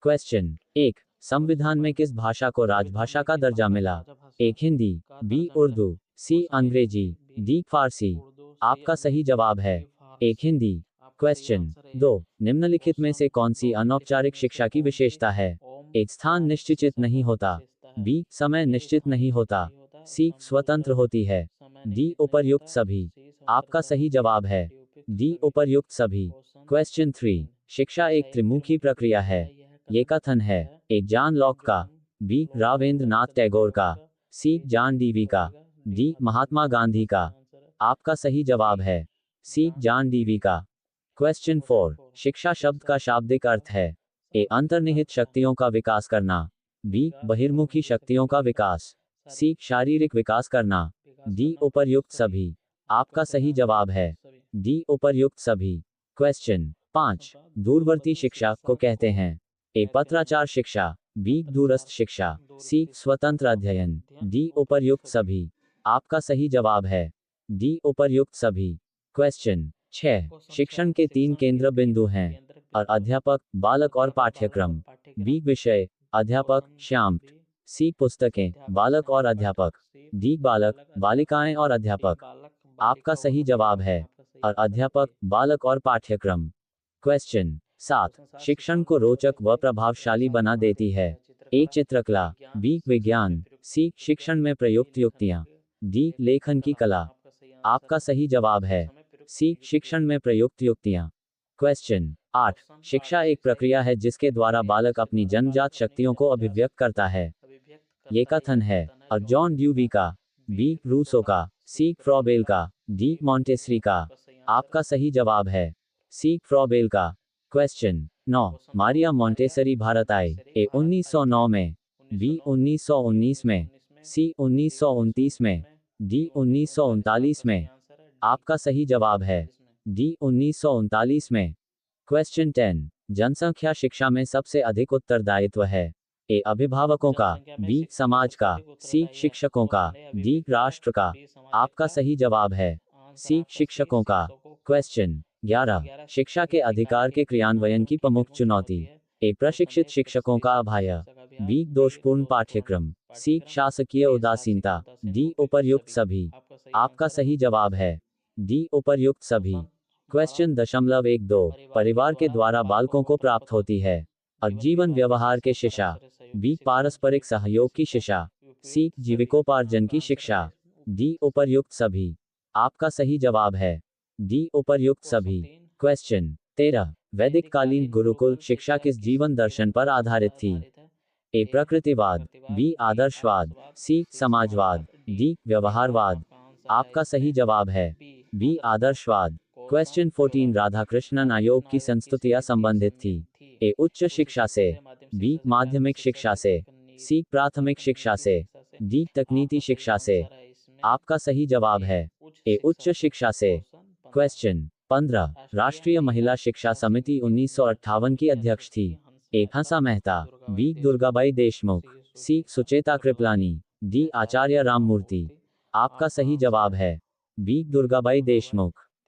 Question 1, संविधान में किस भाषा को राजभाषा का दर्जा मिला? एक हिंदी, बी उर्दू, सी अंग्रेजी, डी फारसी। आपका सही जवाब है एक हिंदी। क्वेश्चन 2, निम्नलिखित में से कौन सी अनौपचारिक शिक्षा की विशेषता है? एक, स्थान निश्चित नहीं होता, बी, समय निश्चित नहीं होता, सी, स्वतंत्र होती है, डी, उपर्युक्त सभी। आपका सही जवाब है डी, उपर्युक्त सभी। क्वेश्चन 3, शिक्षा एक त्रिमुखी प्रक्रिया है। ये कथन है ए, जॉन लॉक का, बी, रावेंद्र नाथ टैगोर का, सी, जॉन डीवी का, डी, महात्मा गांधी का। आपका सही जवाब है सी, जॉन डीवी का। क्वेश्चन 4, शिक्षा शब्द का शाब्दिक अर्थ है? ए, अंतर्निहित शक्तियों का विकास करना, बी, बहिर्मुखी शक्तियों का विकास, सी, शारीरिक विकास करना, डी, उपर्युक्त सभी। आपका सही जवाब है डी, उपर्युक्त सभी। क्वेश्चन 5, दूरवर्ती शिक्षा को कहते हैं? ए, पत्राचार शिक्षा, बी, दूरस्थ शिक्षा, सी, स्वतंत्र अध्ययन, डी, उपर्युक्त सभी। आपका सही जवाब है डी, उपर्युक्त सभी। क्वेश्चन 6, शिक्षण के 3 केंद्र बिंदु हैं। और अध्यापक, बालक और पाठ्यक्रम। बी, विषय, अध्यापक, श्याम, सी, पुस्तकें, बालक और अध्यापक, डी, बालक, बालिकाएं और अध्यापक। आपका सही जवाब है और अध्यापक, बालक और पाठ्यक्रम। क्वेश्चन 7, शिक्षण को रोचक व प्रभावशाली बना देती है? ए, चित्रकला, बी, विज्ञान, सी, शिक्षण में प्रयुक्त युक्तियां, डी, लेखन की कला। आपका सही जवाब है सी, शिक्षण में प्रयुक्त युक्तियां। क्वेश्चन 8, शिक्षा एक प्रक्रिया है जिसके द्वारा बालक अपनी जन्मजात शक्तियों को अभिव्यक्त करता है। ये कथन है और जॉन ड्यूवी का, बी, रूसो का, सी, फ्रॉबेल का, डी, मॉन्टेसरी का। आपका सही जवाब है सी, फ्रॉबेल का। क्वेश्चन 9, मारिया मॉन्टेसरी भारत आए? ए, 1909 में, बी, 1919 में, सी, 1929 में, डी, 1939 में। आपका सही जवाब है डी, 1939 में। क्वेश्चन 10, जनसंख्या शिक्षा में सबसे अधिक उत्तरदायित्व है? ए, अभिभावकों का, बी, समाज का, सी, शिक्षकों का, डी, राष्ट्र का। आपका सही जवाब है सी, शिक्षकों का। क्वेश्चन 11, शिक्षा के अधिकार के क्रियान्वयन की प्रमुख चुनौती? ए, प्रशिक्षित शिक्षकों का अभाव, बी, दोषपूर्ण पाठ्यक्रम, सी, शासकीय उदासीनता, डी, उपर्युक्त सभी। आपका सही जवाब है डी, उपर्युक्त सभी। क्वेश्चन 12, परिवार के द्वारा बालकों को प्राप्त होती है? और जीवन व्यवहार के शिक्षा, बी, पारस्परिक सहयोग की शिक्षा, सी, जीविकोपार्जन की शिक्षा, डी, उपर्युक्त सभी। आपका सही जवाब है डी, उपर्युक्त सभी। क्वेश्चन 13, वैदिक कालीन गुरुकुल शिक्षा किस जीवन दर्शन पर आधारित थी? ए, प्रकृतिवाद, बी, आदर्शवाद, सी, समाजवाद, डी, व्यवहारवाद। आपका सही जवाब है बी, आदर्शवाद। क्वेश्चन 14, राधाकृष्णन आयोग की संस्तुतियां संबंधित थी? ए, उच्च शिक्षा से, बी, माध्यमिक शिक्षा से, सी, प्राथमिक शिक्षा से, डी, तकनीकी शिक्षा से। आपका सही जवाब है ए, उच्च शिक्षा से। क्वेश्चन 15, राष्ट्रीय महिला शिक्षा समिति 1958 की अध्यक्ष थी? ए, हंसा मेहता, बी, दुर्गाबाई देशमुख, सी, सुचेता कृपलानी, डी, आचार्य राममूर्ति। आपका सही जवाब है बी, दुर्गाबाई देशमुख।